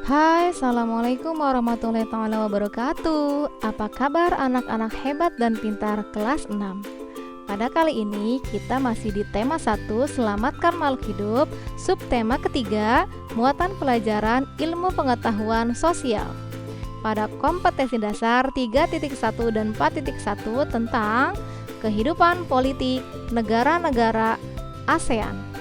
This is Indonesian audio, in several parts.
Hai, Assalamualaikum warahmatullahi wabarakatuh. Apa kabar anak-anak hebat dan pintar kelas 6? Pada kali ini kita masih di tema 1, selamatkan makhluk hidup. Subtema ketiga, muatan pelajaran ilmu pengetahuan sosial. Pada kompetensi dasar 3.1 dan 4.1 tentang kehidupan politik negara-negara ASEAN.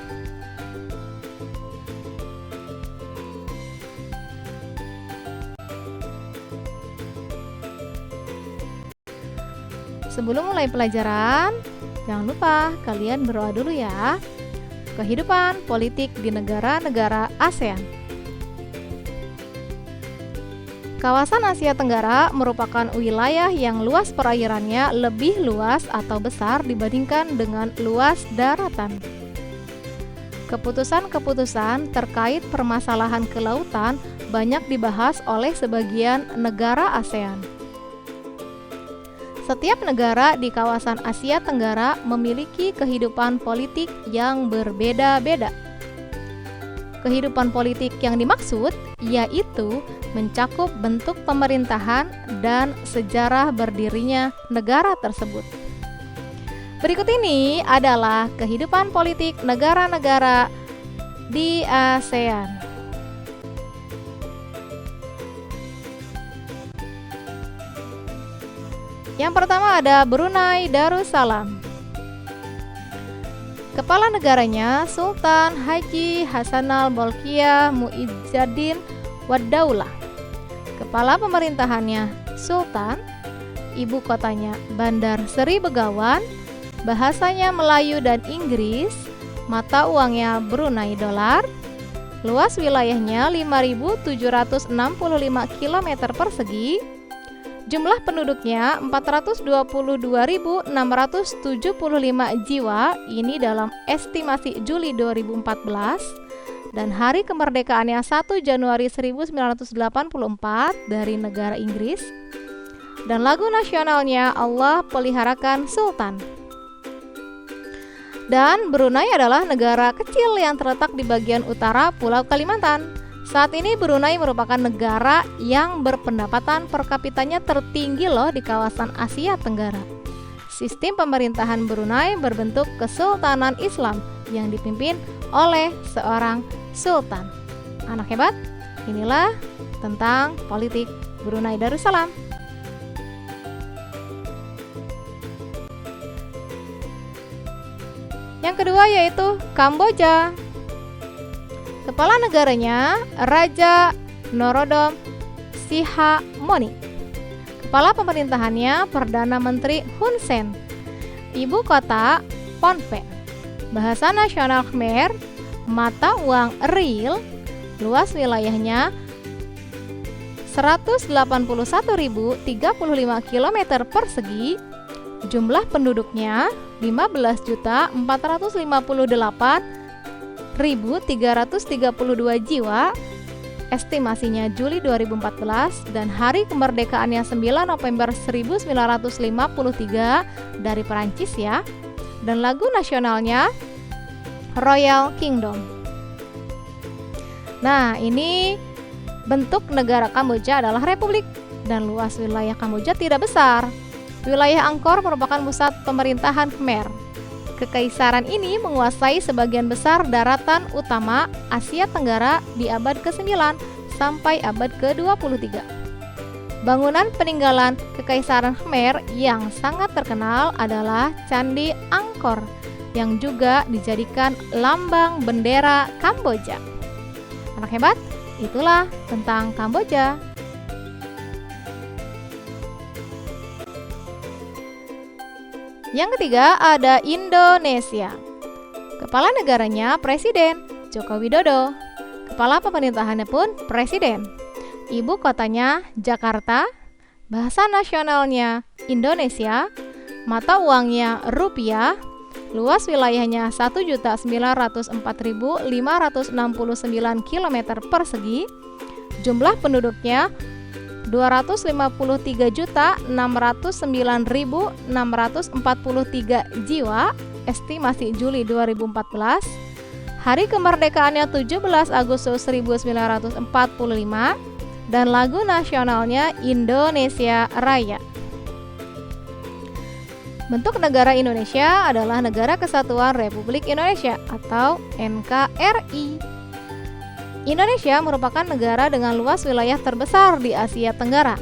Sebelum mulai pelajaran, jangan lupa kalian berdoa dulu ya. Kehidupan politik di negara-negara ASEAN. Kawasan Asia Tenggara merupakan wilayah yang luas perairannya lebih luas atau besar dibandingkan dengan luas daratan. Keputusan-keputusan terkait permasalahan kelautan banyak dibahas oleh sebagian negara ASEAN. Setiap negara di kawasan Asia Tenggara memiliki kehidupan politik yang berbeda-beda. Kehidupan politik yang dimaksud yaitu mencakup bentuk pemerintahan dan sejarah berdirinya negara tersebut. Berikut ini adalah kehidupan politik negara-negara di ASEAN. Yang pertama ada Brunei Darussalam. Kepala negaranya Sultan Haji Hassanal Bolkiah Mu'izzuddin Wad-Daulah. Kepala pemerintahannya Sultan. Ibu kotanya Bandar Seri Begawan. Bahasanya Melayu dan Inggris. Mata uangnya Brunei dolar. Luas wilayahnya 5.765 km persegi. Jumlah penduduknya 422.675 jiwa, ini dalam estimasi Juli 2014, dan hari kemerdekaannya 1 Januari 1984 dari negara Inggris, dan lagu nasionalnya Allah Peliharakan Sultan. Dan Brunei adalah negara kecil yang terletak di bagian utara Pulau Kalimantan. Saat ini Brunei merupakan negara yang berpendapatan per kapitanya tertinggi loh di kawasan Asia Tenggara. Sistem pemerintahan Brunei berbentuk Kesultanan Islam yang dipimpin oleh seorang sultan. Anak hebat, inilah tentang politik Brunei Darussalam. Yang kedua yaitu Kamboja. Kepala negaranya Raja Norodom Sihamoni. Kepala pemerintahannya Perdana Menteri Hun Sen. Ibu kota Phnom Penh. Bahasa nasional Khmer, mata uang riel. Luas wilayahnya 181.035 km persegi. Jumlah penduduknya 15.458.332 jiwa, estimasinya Juli 2014, dan hari kemerdekaannya 9 November 1953 dari Perancis ya, dan lagu nasionalnya Royal Kingdom. Nah, ini bentuk negara Kamboja adalah republik dan luas wilayah Kamboja tidak besar. Wilayah Angkor merupakan pusat pemerintahan Khmer. Kekaisaran ini menguasai sebagian besar daratan utama Asia Tenggara di abad ke-9 sampai abad ke-23. Bangunan peninggalan Kekaisaran Khmer yang sangat terkenal adalah Candi Angkor yang juga dijadikan lambang bendera Kamboja. Anak hebat, itulah tentang Kamboja. Yang ketiga ada Indonesia. Kepala negaranya Presiden Joko Widodo. Kepala pemerintahannya pun Presiden. Ibu kotanya Jakarta. Bahasa nasionalnya Indonesia. Mata uangnya rupiah. Luas wilayahnya 1.904.569 km persegi. Jumlah penduduknya 253.609.643 jiwa, estimasi Juli 2014. Hari kemerdekaannya 17 Agustus 1945 dan lagu nasionalnya Indonesia Raya. Bentuk negara Indonesia adalah Negara Kesatuan Republik Indonesia atau NKRI. Indonesia merupakan negara dengan luas wilayah terbesar di Asia Tenggara.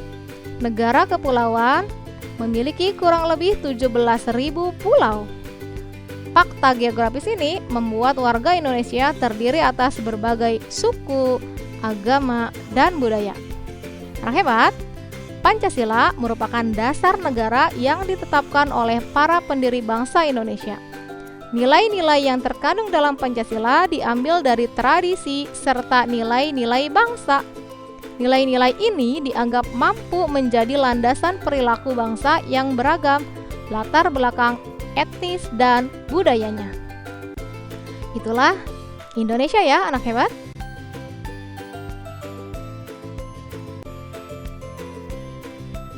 Negara kepulauan memiliki kurang lebih 17.000 pulau. Fakta geografis ini membuat warga Indonesia terdiri atas berbagai suku, agama, dan budaya. Anak hebat, Pancasila merupakan dasar negara yang ditetapkan oleh para pendiri bangsa Indonesia. Nilai-nilai yang terkandung dalam Pancasila diambil dari tradisi serta nilai-nilai bangsa. Nilai-nilai ini dianggap mampu menjadi landasan perilaku bangsa yang beragam, latar belakang etnis dan budayanya. Itulah Indonesia ya, anak hebat.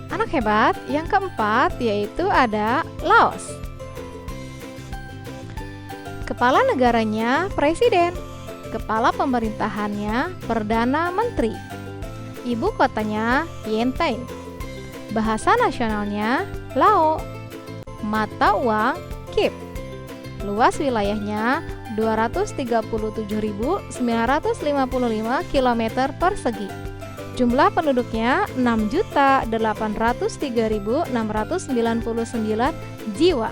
Anak hebat, yang keempat yaitu ada Laos. Kepala negaranya presiden, kepala pemerintahannya perdana menteri. Ibu kotanya Vientiane. Bahasa nasionalnya Lao. Mata uang Kip. Luas wilayahnya 237.955 km persegi. Jumlah penduduknya 6.803.699 jiwa.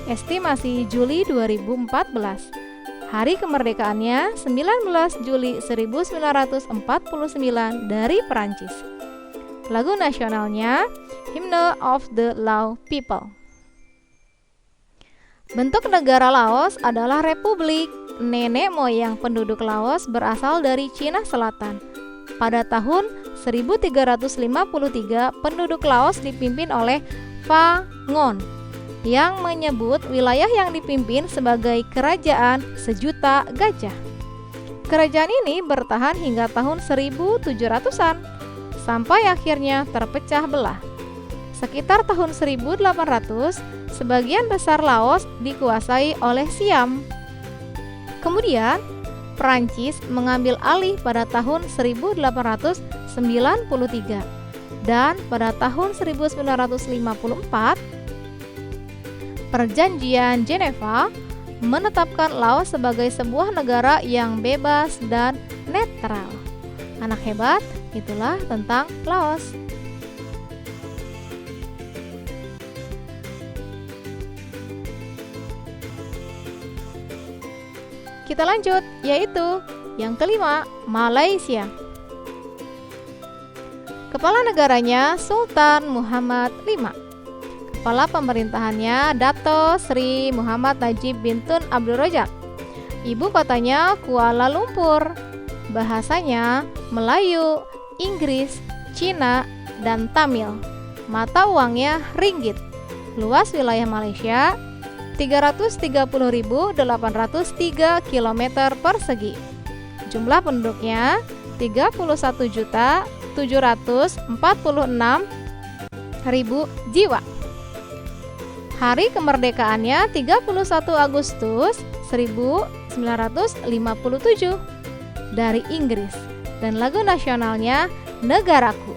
Estimasi Juli 2014. Hari kemerdekaannya 19 Juli 1949 dari Perancis. Lagu nasionalnya Hymn of the Lao People. Bentuk negara Laos adalah republik. Nenek moyang penduduk Laos berasal dari Cina Selatan. Pada tahun 1353, penduduk Laos dipimpin oleh Pha Ngon yang menyebut wilayah yang dipimpin sebagai Kerajaan Sejuta Gajah. Kerajaan ini bertahan hingga tahun 1700-an sampai akhirnya terpecah belah. Sekitar tahun 1800, sebagian besar Laos dikuasai oleh Siam. Kemudian, Prancis mengambil alih pada tahun 1893 dan pada tahun 1954, Perjanjian Jeneva menetapkan Laos sebagai sebuah negara yang bebas dan netral. Anak hebat, itulah tentang Laos. Kita lanjut, yaitu yang kelima, Malaysia. Kepala negaranya Sultan Muhammad V. Kepala pemerintahannya Dato Sri Muhammad Najib bin Tun Abdul Razak. Ibu kotanya Kuala Lumpur. Bahasanya Melayu, Inggris, Cina, dan Tamil. Mata uangnya ringgit. Luas wilayah Malaysia 330.803 km persegi. Jumlah penduduknya 31.746.000 jiwa. Hari kemerdekaannya 31 Agustus 1957 dari Inggris dan lagu nasionalnya Negaraku.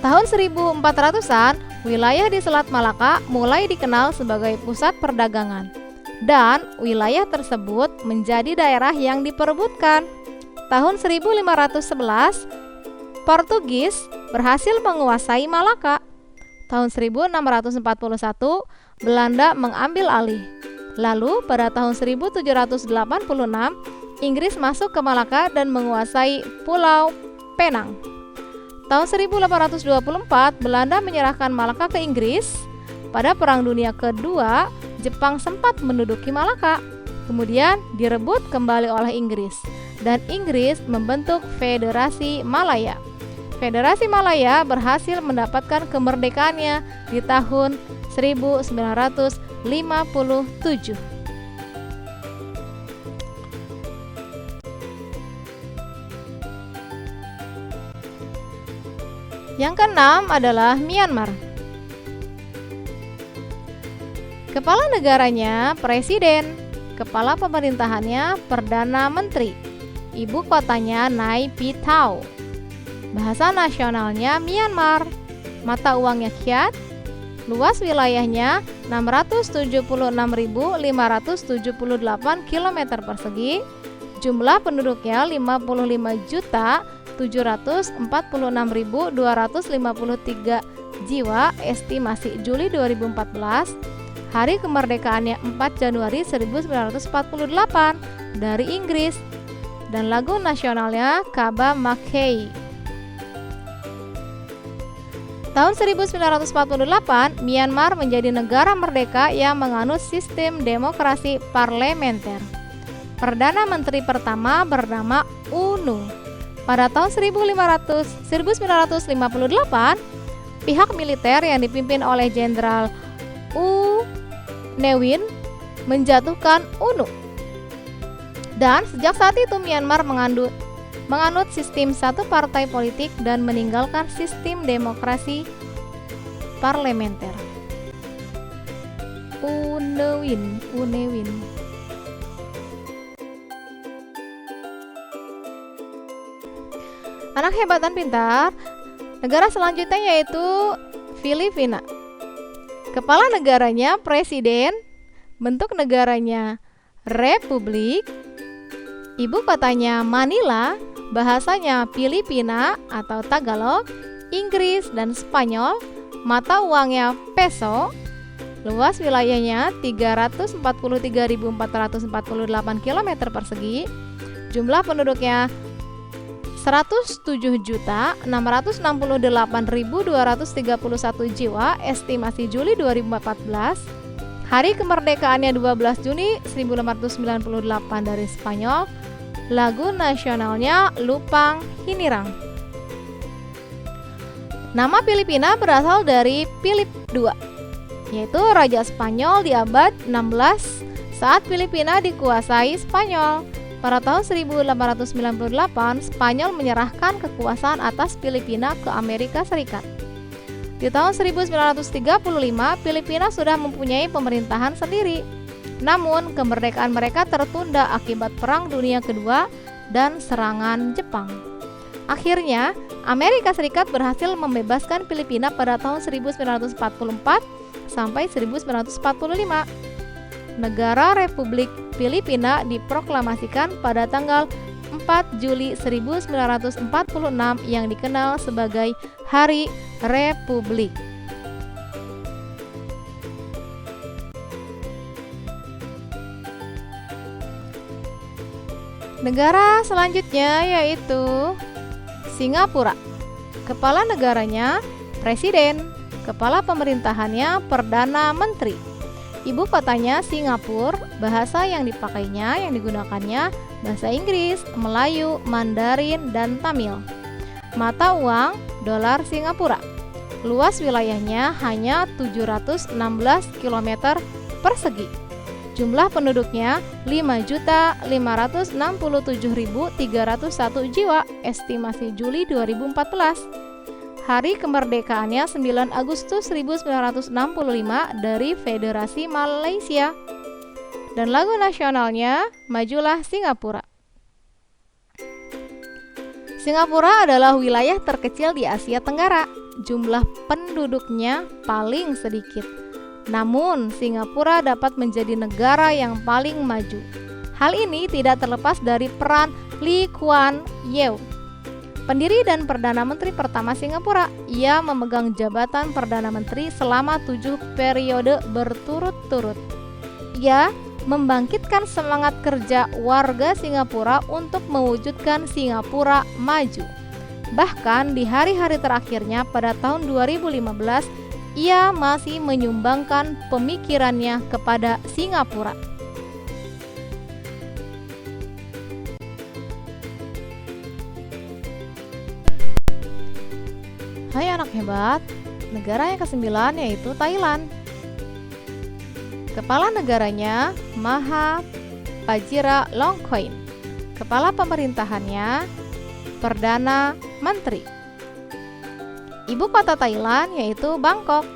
Tahun 1400-an, wilayah di Selat Malaka mulai dikenal sebagai pusat perdagangan dan wilayah tersebut menjadi daerah yang diperebutkan. Tahun 1511, Portugis berhasil menguasai Malaka. Tahun 1641, Belanda mengambil alih. Lalu pada tahun 1786, Inggris masuk ke Malaka dan menguasai Pulau Penang. Tahun 1824, Belanda menyerahkan Malaka ke Inggris. Pada Perang Dunia Kedua, Jepang sempat menduduki Malaka, kemudian direbut kembali oleh Inggris, dan Inggris membentuk Federasi Malaya. Federasi Malaya berhasil mendapatkan kemerdekaannya di tahun 1957. Yang keenam adalah Myanmar. Kepala negaranya Presiden, kepala pemerintahannya Perdana Menteri, ibu kotanya Nay Pyi Taw. Bahasa nasionalnya Myanmar, mata uangnya Kyat, luas wilayahnya 676.578 km persegi, jumlah penduduknya 55.746.253 jiwa, estimasi Juli 2014, hari kemerdekaannya 4 Januari 1948 dari Inggris, dan lagu nasionalnya Kaba Mackay. Tahun 1948, Myanmar menjadi negara merdeka yang menganut sistem demokrasi parlementer. Perdana Menteri pertama bernama UNU. Pada tahun 1958, pihak militer yang dipimpin oleh Jenderal U Ne Win menjatuhkan UNU. Dan sejak saat itu Myanmar menganut sistem satu partai politik dan meninggalkan sistem demokrasi parlementer. U Ne Win. Anak hebat dan pintar. Negara selanjutnya yaitu Filipina. Kepala negaranya Presiden, bentuk negaranya Republik, ibu kotanya Manila, bahasanya Filipina atau Tagalog, Inggris dan Spanyol, mata uangnya peso, luas wilayahnya 343.448 km persegi, jumlah penduduknya 107.668.231 jiwa, estimasi Juli 2014, hari kemerdekaannya 12 Juni 1898 dari Spanyol, lagu nasionalnya Lupang Hinirang. Nama Filipina berasal dari Philip II, yaitu Raja Spanyol di abad 16 saat Filipina dikuasai Spanyol. Pada tahun 1898, Spanyol menyerahkan kekuasaan atas Filipina ke Amerika Serikat. Di tahun 1935, Filipina sudah mempunyai pemerintahan sendiri. Namun, kemerdekaan mereka tertunda akibat Perang Dunia Kedua dan serangan Jepang. Akhirnya, Amerika Serikat berhasil membebaskan Filipina pada tahun 1944 sampai 1945. Negara Republik Filipina diproklamasikan pada tanggal 4 Juli 1946 yang dikenal sebagai Hari Republik. Negara selanjutnya yaitu Singapura. Kepala negaranya Presiden, kepala pemerintahannya Perdana Menteri. Ibu kotanya Singapura, bahasa yang digunakannya bahasa Inggris, Melayu, Mandarin, dan Tamil. Mata uang dolar Singapura. Luas wilayahnya hanya 716 km persegi. Jumlah penduduknya 5.567.301 jiwa, estimasi Juli 2014. Hari kemerdekaannya 9 Agustus 1965 dari Federasi Malaysia. Dan lagu nasionalnya Majulah Singapura. Singapura adalah wilayah terkecil di Asia Tenggara. Jumlah penduduknya paling sedikit. Namun, Singapura dapat menjadi negara yang paling maju. Hal ini tidak terlepas dari peran Lee Kuan Yew, pendiri dan Perdana Menteri pertama Singapura. Ia memegang jabatan Perdana Menteri selama 7 periode berturut-turut. Ia membangkitkan semangat kerja warga Singapura untuk mewujudkan Singapura maju. Bahkan di hari-hari terakhirnya pada tahun 2015, ia masih menyumbangkan pemikirannya kepada Singapura. Hai anak hebat, negara yang ke-9 yaitu Thailand. Kepala negaranya Maha Vajiralongkorn. Kepala pemerintahannya Perdana Menteri. Ibu kota Thailand yaitu Bangkok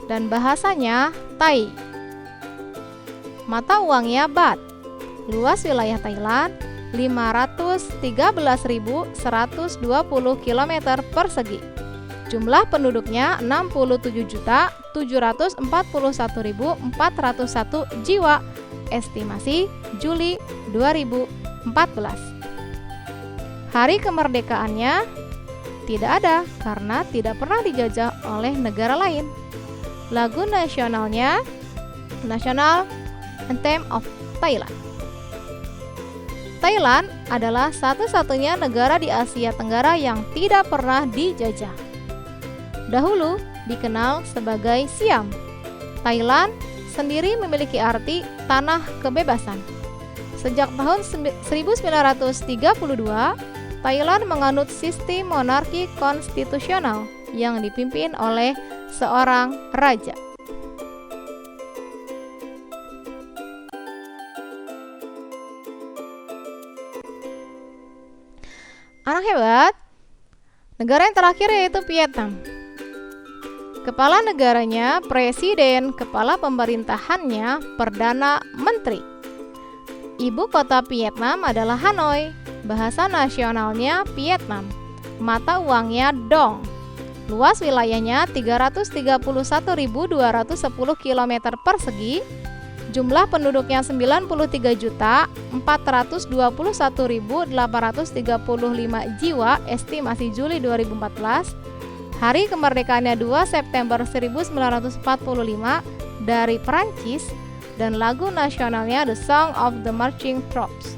dan bahasanya Thai. Mata uangnya baht. Luas wilayah Thailand 513.120 km persegi. Jumlah penduduknya 67.741.401 jiwa. Estimasi Juli 2014. Hari kemerdekaannya tidak ada karena tidak pernah dijajah oleh negara lain. Lagu nasionalnya National Anthem of Thailand. Thailand adalah satu-satunya negara di Asia Tenggara yang tidak pernah dijajah. Dahulu dikenal sebagai Siam. Thailand sendiri memiliki arti tanah kebebasan. Sejak tahun 1932, Thailand menganut sistem monarki konstitusional yang dipimpin oleh seorang raja. Anak hebat, negara yang terakhir yaitu Vietnam. Kepala negaranya, presiden, kepala pemerintahannya, perdana menteri. Ibu kota Vietnam adalah Hanoi. Bahasa nasionalnya Vietnam. Mata uangnya dong. Luas wilayahnya 331.210 km persegi. Jumlah penduduknya 93.421.835 jiwa. Estimasi Juli 2014. Hari kemerdekaannya 2 September 1945 dari Perancis. Dan lagu nasionalnya The Song of the Marching Troops.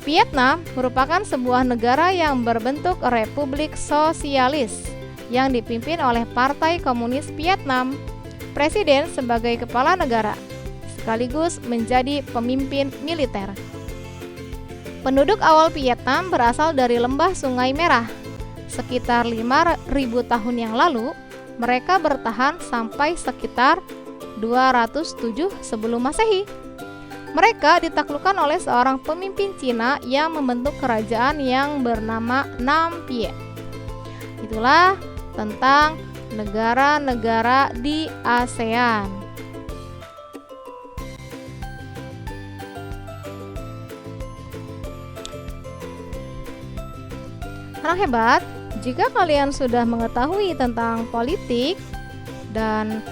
Vietnam merupakan sebuah negara yang berbentuk republik sosialis yang dipimpin oleh Partai Komunis Vietnam. Presiden sebagai kepala negara, sekaligus menjadi pemimpin militer. Penduduk awal Vietnam berasal dari lembah Sungai Merah. Sekitar 5.000 tahun yang lalu, mereka bertahan sampai sekitar 207 sebelum Masehi. Mereka ditaklukkan oleh seorang pemimpin Cina yang membentuk kerajaan yang bernama Nam Pie. Itulah tentang negara-negara di ASEAN. Anak hebat, jika kalian sudah mengetahui tentang politik dan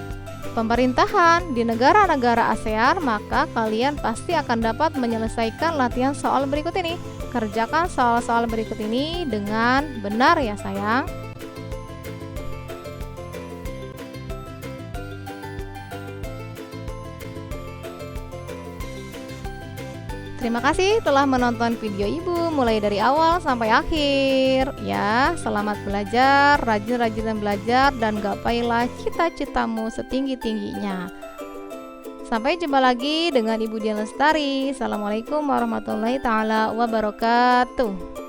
pemerintahan di negara-negara ASEAN, maka kalian pasti akan dapat menyelesaikan latihan soal berikut ini. Kerjakan soal-soal berikut ini dengan benar ya sayang. Terima kasih telah menonton video Ibu mulai dari awal sampai akhir. Ya, selamat belajar, rajin-rajin belajar, dan gapailah cita-citamu setinggi-tingginya. Sampai jumpa lagi dengan Ibu Dian Lestari. Assalamualaikum warahmatullahi taala wabarakatuh.